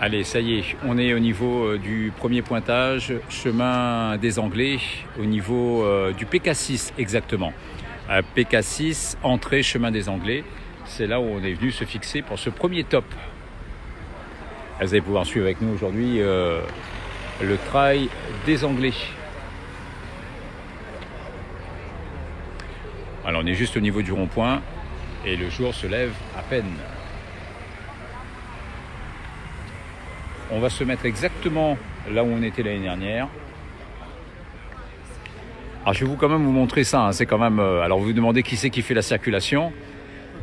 Allez, ça y est, on est au niveau du premier pointage, chemin des Anglais, au niveau du PK6 exactement. PK6, entrée chemin des Anglais, c'est là où on est venu se fixer pour ce premier top. Vous allez pouvoir suivre avec nous aujourd'hui le trail des Anglais. Alors on est juste au niveau du rond-point et le jour se lève à peine. On va se mettre exactement là où on était l'année dernière. Alors je vais quand même vous montrer ça, hein. C'est quand même. Alors vous vous demandez qui c'est qui fait la circulation.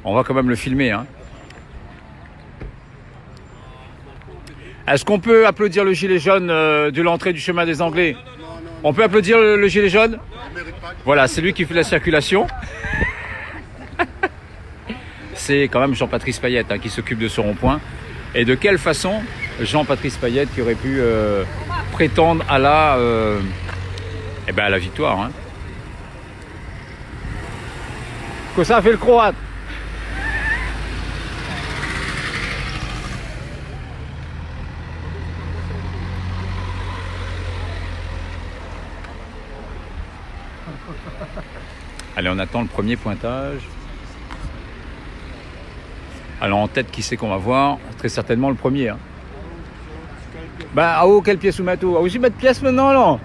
On va quand même le filmer, hein. Est-ce qu'on peut applaudir le gilet jaune de l'entrée du chemin des Anglais? On peut applaudir le gilet jaune? Voilà, c'est lui qui fait la circulation. C'est quand même Jean-Patrice Payette, hein, qui s'occupe de ce rond-point. Et de quelle façon Jean-Patrice Payette qui aurait pu prétendre à la victoire, hein. Que ça a fait le Croate. Allez, on attend le premier pointage. Alors en tête, qui c'est qu'on va voir? Très certainement le premier, hein. Bah, quelle pièce vous mettez? Ah, vous y mettez pièce maintenant, non?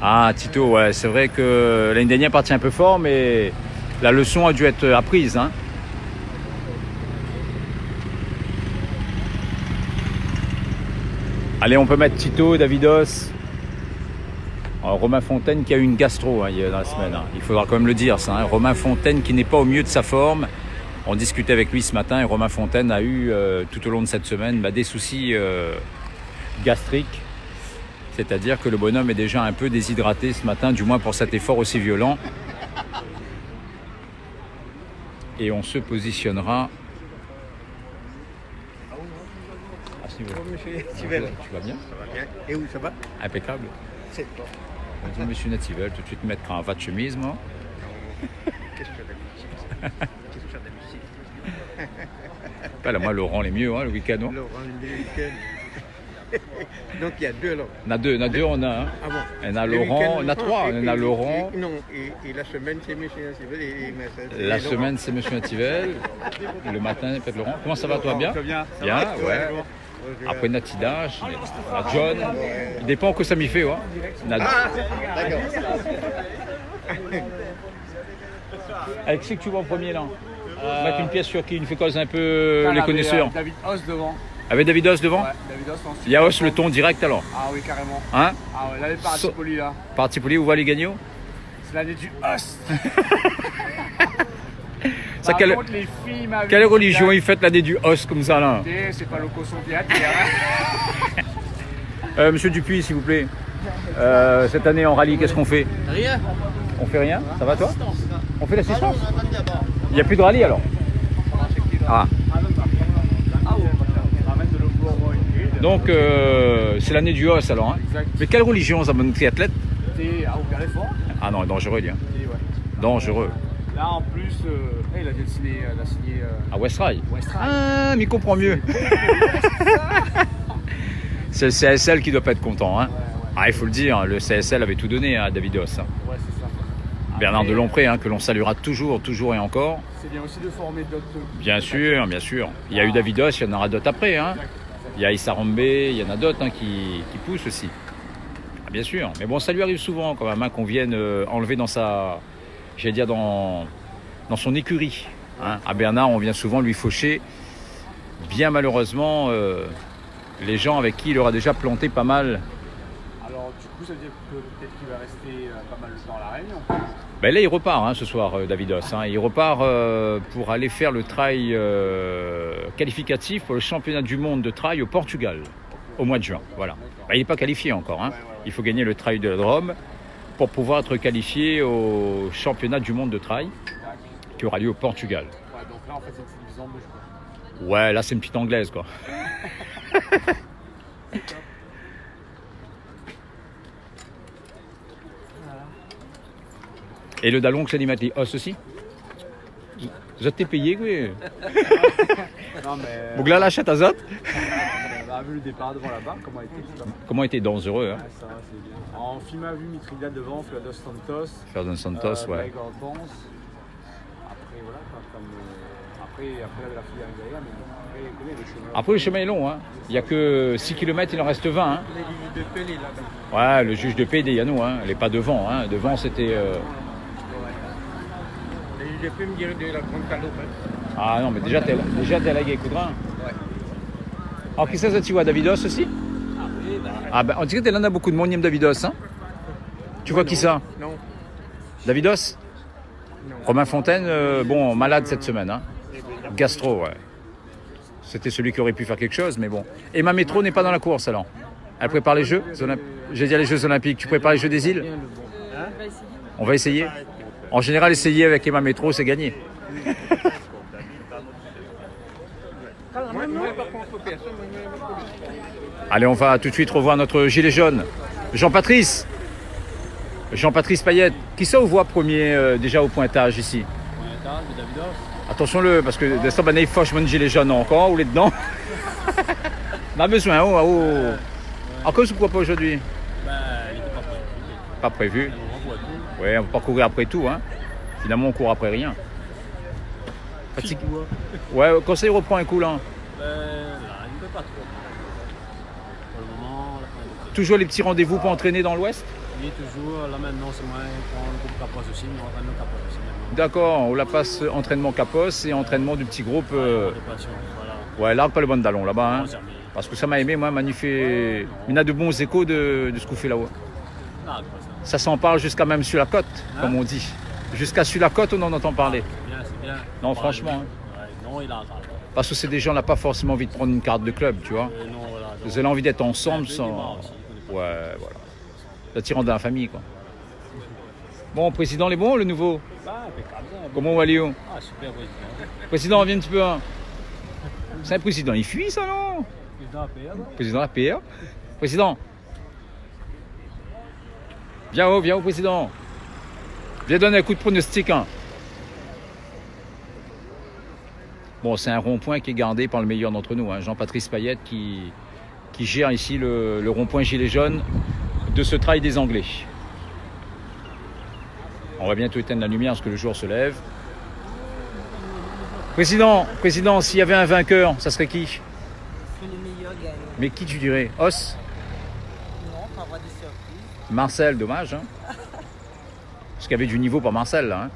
Ah, Tito, ouais, c'est vrai que l'année dernière parti un peu fort, mais la leçon a dû être apprise, hein. Allez, on peut mettre Tito, Davidos. Alors, Romain Fontaine qui a eu une gastro, hein, dans la semaine, hein. Il faudra quand même le dire, ça, hein. Romain Fontaine qui n'est pas au mieux de sa forme. On discutait avec lui ce matin et Romain Fontaine a eu tout au long de cette semaine des soucis gastriques. C'est-à-dire que le bonhomme est déjà un peu déshydraté ce matin, du moins pour cet effort aussi violent. Et on se positionnera à ce niveau. Tu vas bien? Tu vas bien? Ça va bien. Et où ça va? Impeccable. C'est toi. Bonjour monsieur Nativel, tout de suite mettre un cravate chemise, moi. Qu'est-ce que tu as de musique? Qu'est-ce que tu as de musique? Voilà, moi, Laurent, les mieux, hein, le week-end. Non, Laurent, le week-end. Donc il y a deux alors. On a deux, on a un. Ah bon? On a Le Laurent, week-end, on a trois. On a Laurent. Non, et la semaine c'est Monsieur Nativel et La semaine, c'est monsieur Nativel. Le matin, peut-être Laurent. Comment ça va, toi? Bien? Bien. Bien, ouais. Après Natida, on a John. Il dépend que ça m'y fait, ouais. D'accord. Avec qui que tu vois en premier là? Mettre une pièce sur qui? Il fait cause un peu les connaisseurs. David Hoss devant. Avec David Hoss devant? Ouais, David Hoss ensuite. Il y a Hoss le ton direct alors. Ah oui, carrément. Hein? Ah ouais, là, les Participoli là. Partipoli, où va les gagnants? C'est l'année du Hoss. Ça, Par contre, les filles m'avaient quelle dit religion là, il fait l'année du Hoss comme ça là? c'est pas le cosson théâtre. Monsieur Dupuis, s'il vous plaît. Cette année en rallye, qu'est-ce qu'on fait? Rien. On fait rien? Ça va toi? On fait l'assistance? Il n'y a plus de rallye alors? Ah. Donc c'est l'année du Hoss alors, hein? Exact. Mais quelle religion ça, mon triathlète? Au Carrefour. Ah non, dangereux lui, hein. Ouais. Dangereux. Là en plus, il a signé À Westrail. Westrail. Ah, mais il comprend mieux. C'est le CSL qui doit pas être content, hein. Ouais. Ah, il faut le dire, le CSL avait tout donné à David Hoss, hein. Ouais, c'est ça. Bernard Après, Delompré, hein, que l'on saluera toujours et encore. C'est bien aussi de former d'autres. Bien sûr, bien sûr. Il y a eu David Hoss, il y en aura d'autres après, hein. Il y a Issa Rambé, il y en a d'autres, hein, qui poussent aussi. Ah, bien sûr. Mais bon, ça lui arrive souvent quand même, hein, qu'on vienne enlever dans sa, j'allais dire dans son écurie, hein. À Bernard, on vient souvent lui faucher. Bien malheureusement, les gens avec qui il aura déjà planté pas mal. Alors du coup, ça veut dire que peut-être qu'il va rester pas mal de temps à la Réunion. Ben là, il repart, hein, ce soir, David Hoss, hein. Il repart pour aller faire le trail qualificatif pour le championnat du monde de trail au Portugal, au mois de juin. Voilà. Ben, il n'est pas qualifié encore, hein. Il faut gagner le trail de la Drôme pour pouvoir être qualifié au championnat du monde de trail qui aura lieu au Portugal. Ouais, donc là, en fait, c'est une division en bouche, quoi. Ouais, là, c'est une petite anglaise, quoi. Et le dallon que ça dit mettre les os aussi? Vous êtes payé, oui. Non, mais. Donc là, l'achète à Zot. a vu le départ devant la barre, comment a été Comment était dangereux, hein? ça va, c'est bien. En film a vu Mitrida devant, Flados Santos. Ferdinand Santos, ouais. Greg Hortense. Après, voilà, après, il y avait la filière derrière, mais après, le chemin. Après, le chemin est long, hein. Il n'y a que 6 km, il en reste 20, hein. Les lignes de Pelé là-bas. Ouais, le juge de paix des Yannou, hein. Elle n'est pas devant, hein. Devant, c'était... Les lignes de Pelé me dirait de la Grande Calope. Ah non, mais déjà, t'es à la Guécoudrin. Ouais. Alors, qui c'est ça, tu vois, Davidos aussi? Ah ben, on dirait que t'es là, on a beaucoup de monde, Davidos, hein. Tu vois qui ça? Non. Davidos? Non. Romain Fontaine, bon, malade cette semaine, hein. Gastro, ouais. C'était celui qui aurait pu faire quelque chose, mais bon. Emma Métro n'est pas dans la course, alors. Elle prépare les Jeux J'ai dit les Jeux Olympiques. Tu prépares les Jeux des îles? On va essayer. En général, essayer avec Emma Métro, c'est gagné. Allez, on va tout de suite revoir notre gilet jaune. Jean-Patrice Payette. Qui ça, on voit premier déjà au pointage ici? Attention-le, parce que de ça, il faut que je gilet jaune encore, ou les dedans. On a besoin, encore, je ne crois pas aujourd'hui. Il n'était pas prévu. Pas prévu. On revoit tout. Ouais, on va pas courir après tout, hein. Finalement, on court après rien. Fatigue. Ouais, quand ça, il reprend un coup, là. Là, il ne peut pas trop. Pour le moment, Toujours les petits rendez-vous pour entraîner dans l'Ouest? il est toujours, là maintenant, c'est moi qui prends le groupe Capos aussi, mais on entraîne le Capos aussi maintenant. D'accord, on la passe entraînement Capos et entraînement du petit groupe. De passion, voilà. Ouais, là, pas le bon dallon, là-bas. Hein. Non, jamais. Parce que ça m'a aimé, moi, Manifé. Il y en a de bons échos de ce qu'on fait là-haut. Ah, quoi, ça. Ça s'en parle jusqu'à même sur la côte, comme on dit. Jusqu'à sur la côte, on en entend parler. C'est bien. Non, franchement. Hein. Ouais, non, il a un grave. Parce que c'est des gens, on n'a pas forcément envie de prendre une carte de club, tu vois. Non, voilà. Vous avez envie d'être ensemble Un peu sans. d'humour aussi, il connaît Ouais, voilà. L'attirant de la famille, quoi. Bon, président, les bons, le nouveau? pas. Impeccable. Comment on va, Léo? Ah, super, président. Président, reviens un petit peu. Hein. C'est un président, il fuit, ça, non? Président APR. Président APR. Président. Viens haut, président. Viens donner un coup de pronostic. Hein. Bon, c'est un rond-point qui est gardé par le meilleur d'entre nous, hein, Jean-Patrice Payette, qui gère ici le rond-point gilet jaune de ce trail des Anglais. On va bientôt éteindre la lumière parce que le jour se lève. Président, s'il y avait un vainqueur, ça serait qui? Que les meilleurs gagnent. Mais qui tu dirais? Os? Non, pas avoir des surprises. Marcel, dommage. Hein. Parce qu'il y avait du niveau pour Marcel, là. Hein.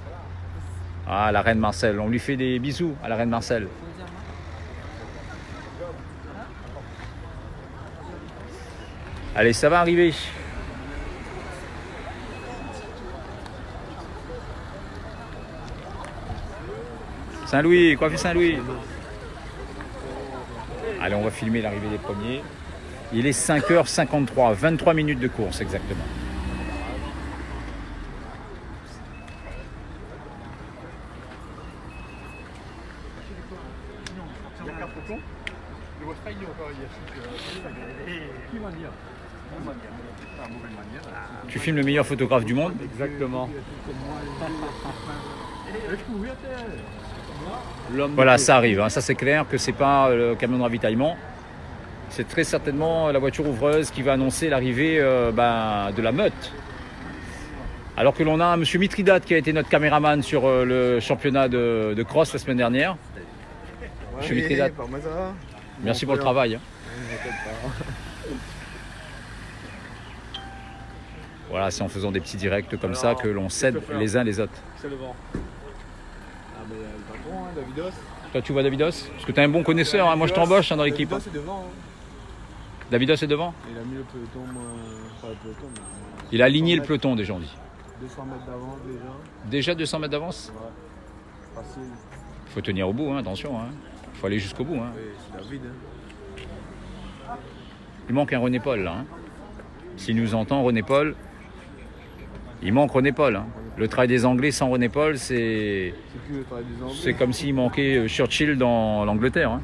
Ah, la reine Marcel. On lui fait des bisous à la reine Marcel. Allez, ça va arriver. Saint-Louis, coiffure Saint-Louis. Allez, on va filmer l'arrivée des premiers. Il est 5h53, 23 minutes de course exactement. Il y a 4 photos. Je vois pas il y a encore qui va dire? Pas une mauvaise manière. Tu filmes le meilleur photographe du monde? Exactement. Voilà, ça arrive. Hein. Ça, c'est clair que c'est pas le camion de ravitaillement. C'est très certainement la voiture ouvreuse qui va annoncer l'arrivée de la meute. Alors que l'on a M. Mitridat qui a été notre caméraman sur le championnat de cross la semaine dernière. Monsieur Mitridat, merci pour le travail. Hein. Voilà, c'est en faisant des petits directs comme ça que l'on s'aide les uns les autres. C'est le vent. Ah, mais le patron, hein, Davidos. Toi, tu vois Davidos? Parce que tu es un bon connaisseur. Hein. Moi, je t'embauche dans l'équipe. Davidos est devant. Hein. Davidos est devant? Il a mis le peloton, pas le peloton, mais. Il a aligné le peloton, déjà, on dit. 200 mètres d'avance déjà. Déjà 200 mètres d'avance? Ouais. Facile. Il faut tenir au bout, hein, attention. Hein. Il faut aller jusqu'au bout. Hein. Oui, c'est David. Hein. Il manque un René Paul, là. Hein. S'il nous entend, René Paul, il manque René Paul. Hein. Le travail des Anglais sans René Paul, c'est plus le travail des Anglais. c'est comme s'il manquait Churchill dans l'Angleterre. Hein.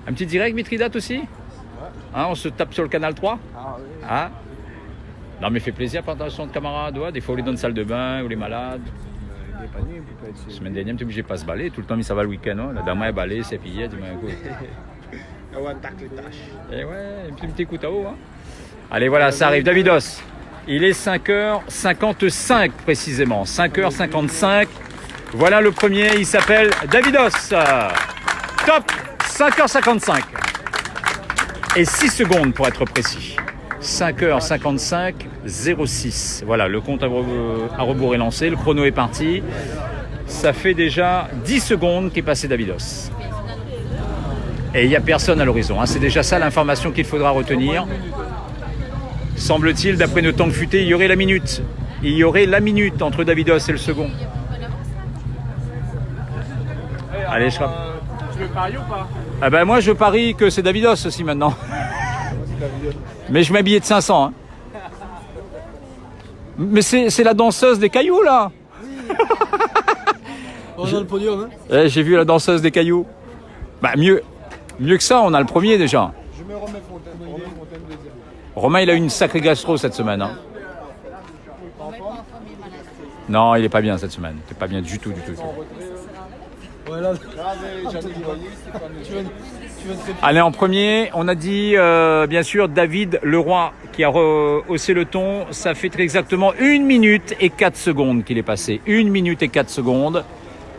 Un petit direct, Mitridat aussi? Hein, on se tape sur le canal 3? Ah oui. Ah. Non mais fait plaisir partager son camarade, ouais. Des fois on les donne salle de bain ou les malades. dépendre, il peut être. Semaine dernière, tu es obligé de pas se balayer. Tout le temps, mais ça va le week-end. Hein. La dame est balayée, c'est pillé. Tu m'as écouté. On attaque les tâches. Et ouais, un petit coup à haut. Hein. Allez, voilà, ça arrive. Davidos. Il est 5h55 précisément. 5h55. Voilà le premier. Il s'appelle Davidos. Top. 5h55. Et 6 secondes pour être précis. 5h55, 06. Voilà, le compte à rebours est lancé. Le chrono est parti. Ça fait déjà 10 secondes qu'est passé Davidos. Et il n'y a personne à l'horizon. Hein. C'est déjà ça l'information qu'il faudra retenir. Semble-t-il, d'après nos temps futés, il y aurait la minute. Il y aurait la minute entre Davidos et le second. Allez, je rappelle. Tu veux parier ou pas? Ah ben moi, je parie que c'est Davidos aussi maintenant. Mais je m'habillais de 500. Hein. Mais c'est la danseuse des cailloux, là. On a le podium, hein. J'ai vu la danseuse des cailloux. Bah mieux que ça, on a le premier déjà. Je me remets Fontaine. Romain Fontaine deuxième. Romain, il a eu une sacrée gastro cette semaine. Hein. Non, il est pas bien cette semaine. Il est pas bien du tout. Ouais, là, Allez, en premier, on a dit bien sûr David Leroy qui a haussé le ton. Ça fait très exactement 1 minute et 4 secondes qu'il est passé. 1 minute et 4 secondes.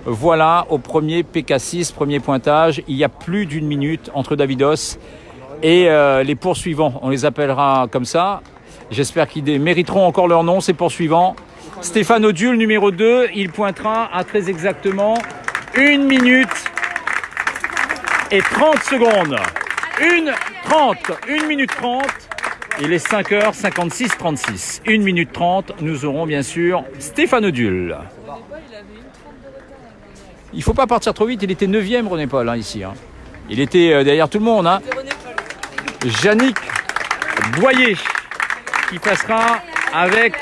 Voilà, au premier PK6, premier pointage. Il y a plus d'1 minute entre Davidos et les poursuivants. On les appellera comme ça. J'espère qu'ils mériteront encore leur nom, ces poursuivants. Stéphane Odule, numéro 2, il pointera à très exactement 1 minute et 30 secondes. 1 minute 30. Il est 5h56, 36. 1 minute 30. Nous aurons bien sûr Stéphane Odule. Il ne faut pas partir trop vite. Il était 9e, René Paul, hein, ici. Hein. Il était derrière tout le monde. Hein. Yannick Boyer qui passera avec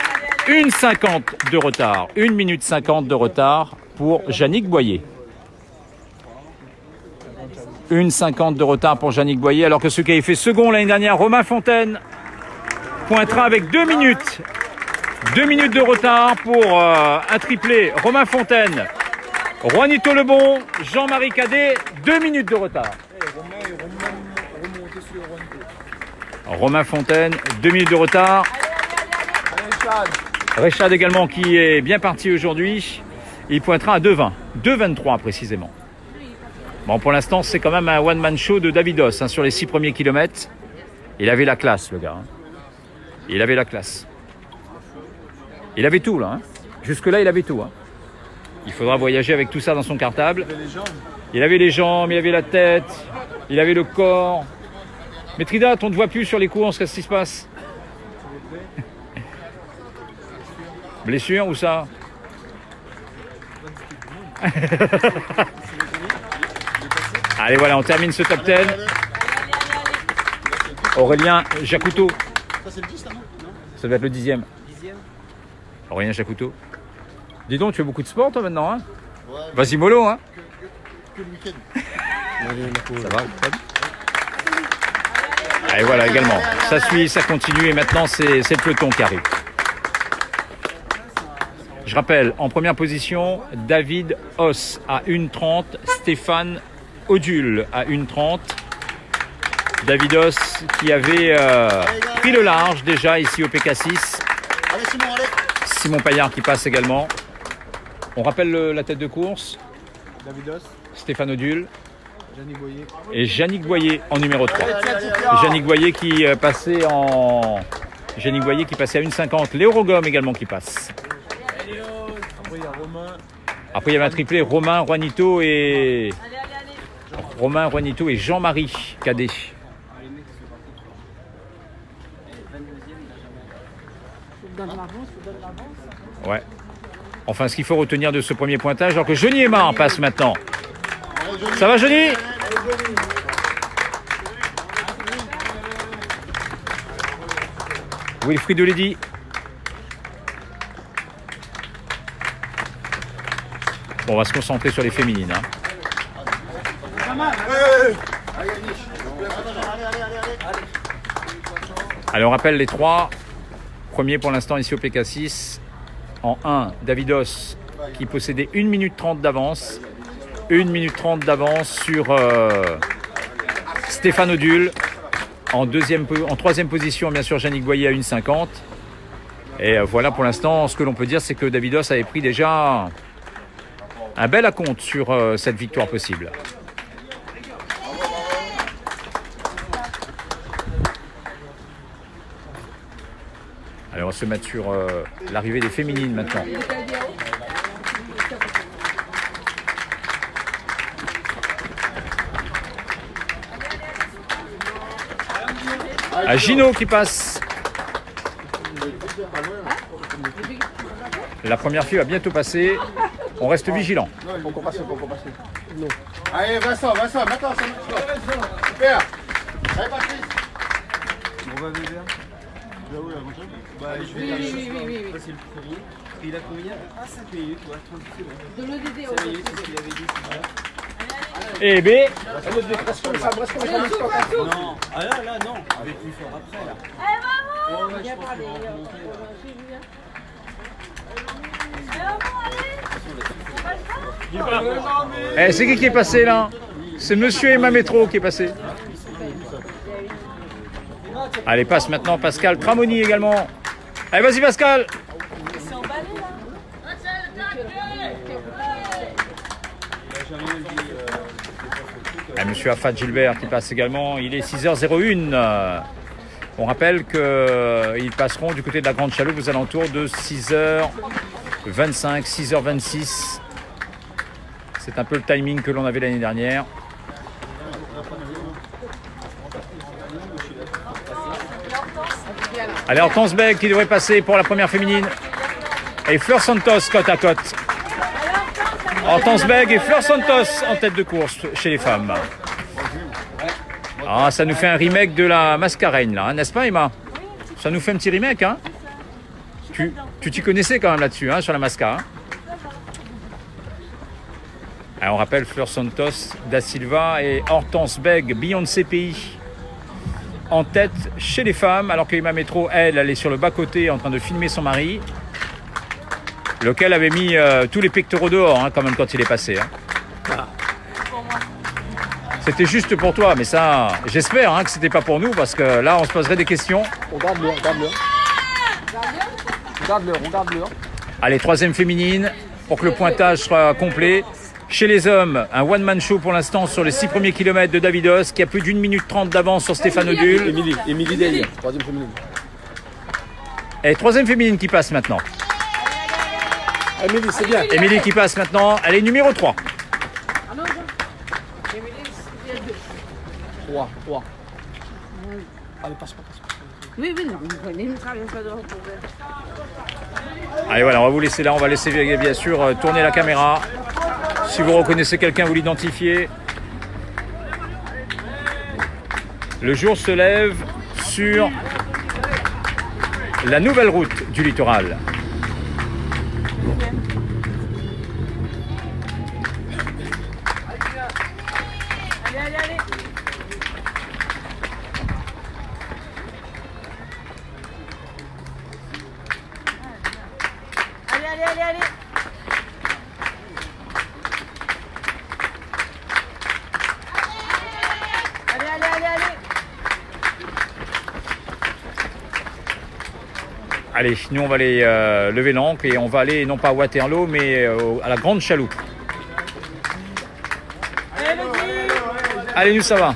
1,50 de retard. 1 minute 50 de retard pour Yannick Boyer. 1,50 de retard pour Yannick Boyer, alors que celui qui avait fait second l'année dernière, Romain Fontaine, pointera avec 2 minutes. 2 minutes de retard pour un triplé. Romain Fontaine, Juanito Lebon, Jean-Marie Cadet, 2 minutes de retard. Romain Fontaine, 2 minutes de retard. Rechad également qui est bien parti aujourd'hui. Il pointera à 2,20. 2,23 précisément. Bon, pour l'instant, c'est quand même un one-man show de Davidos hein, sur les 6 premiers kilomètres. Il avait la classe, le gars. Hein. Il avait la classe. Il avait tout, là. Hein. Jusque-là, il avait tout. Hein. Il faudra voyager avec tout ça dans son cartable. Il avait les jambes, il avait la tête, il avait le corps. Mais Tridat, on ne te voit plus sur les courses, qu'est-ce qui se passe? Blessure ou ça? Allez, voilà, on termine ce top 10. Aurélien Jacoutot. Ça, c'est le 10, là, non? Ça doit être le 10e. Aurélien Jacoutot. Dis donc, tu fais beaucoup de sport, toi, maintenant, hein? Ouais. Vas-y, mollo, hein? Que le week-end. Ça va? Allez, voilà, également. Ça suit, ça continue, et maintenant, c'est le peloton qui arrive. Je rappelle, en première position, David Hoss à 1,30, Stéphane Odule à 1,30. David Hoss qui avait pris le large déjà ici au PK6. Allez, Simon, allez. Simon Paillard qui passe également. On rappelle la tête de course. Davidos, Stéphane Odule Yannick Boyer. et Yannick Boyer en numéro 3. Yannick Boyer qui passait à 1,50. Léo Rogom également qui passe. Après, il y a Romain. Après, il y avait un triplé Romain, Juanito et Jean-Marie Cadet. Ouais. Enfin, ce qu'il faut retenir de ce premier pointage, alors que Johnny Aymar passe maintenant. Ça va, Johnny? Wilfried Deledy. Bon, on va se concentrer sur les féminines. Hein. Allez, on rappelle les 3 premiers pour l'instant ici au PK6. En 1, Davidos qui possédait 1 minute 30 d'avance. 1 minute 30 d'avance sur Stéphane Odul. En troisième position, bien sûr, Yannick Boyer à 1,50. Et voilà, pour l'instant, ce que l'on peut dire, c'est que Davidos avait pris déjà un bel acompte sur cette victoire possible. Allez, on va se mettre sur l'arrivée des féminines maintenant. À Gino qui passe. La première fille va bientôt passer. On reste vigilant. Faut qu'on passe. Non. Allez, Vincent, maintenant, super. Allez, Patrice. On va vers. Oui. C'est le premier. Il a combien? 5 minutes, ouais, 30 secondes. De l'EDD, 5 minutes, c'est ce qu'il avait dit. Et B. Non, ah là, non. Je vais plus faire après, là. Oh, ouais, je pense qu'on va remonter. C'est qui est passé là? C'est Monsieur Emma Métro qui est passé. Allez, passe maintenant Pascal Tramoni également. Allez, vas-y Pascal. Et Monsieur Afad Gilbert qui passe également. Il est 6h01. On rappelle qu'ils passeront du côté de la Grande Chaloupe aux alentours de 6h25, 6h26. C'est un peu le timing que l'on avait l'année dernière. Allez, Hortense Beg qui devrait passer pour la première féminine. Et Fleur Santos côte à côte. Hortense Beg et Fleur Santos en tête de course chez les femmes. Ah, ça nous fait un remake de la Mascareign, là, hein, n'est-ce pas, Emma? Ça nous fait un petit remake, hein? Tu t'y connaissais quand même là-dessus, hein, sur la Masca. Hein? Alors, on rappelle Fleur Santos, Da Silva et Hortense Beg, Beyoncé Pays, en tête chez les femmes, alors que Emma Métro, elle est sur le bas-côté en train de filmer son mari, lequel avait mis tous les pectoraux dehors, hein, quand même, quand il est passé. Hein. C'était juste pour toi, mais ça, j'espère hein, que c'était pas pour nous, parce que là, on se poserait des questions. Regarde-le. Regarde-le. Allez, troisième féminine, pour que le pointage soit complet. Chez les hommes, un one-man show pour l'instant sur les 6 premiers kilomètres de Davidos, qui a plus d'1 minute 30 d'avance sur Stéphane Odul. Émilie Delia, troisième féminine. Et troisième féminine qui passe maintenant. Émilie, c'est bien. Émilie qui passe maintenant, elle est numéro 3. 3. Allez, passe. Oui, non, il ne traverse pas de retour. Allez, voilà, on va vous laisser là, on va laisser bien sûr tourner la caméra. Si vous reconnaissez quelqu'un, vous l'identifiez. Le jour se lève sur la nouvelle route du littoral. Allez. Allez, nous on va aller lever l'ancre et on va aller non pas à Waterloo mais à la Grande Chaloupe. Allez, nous ça va.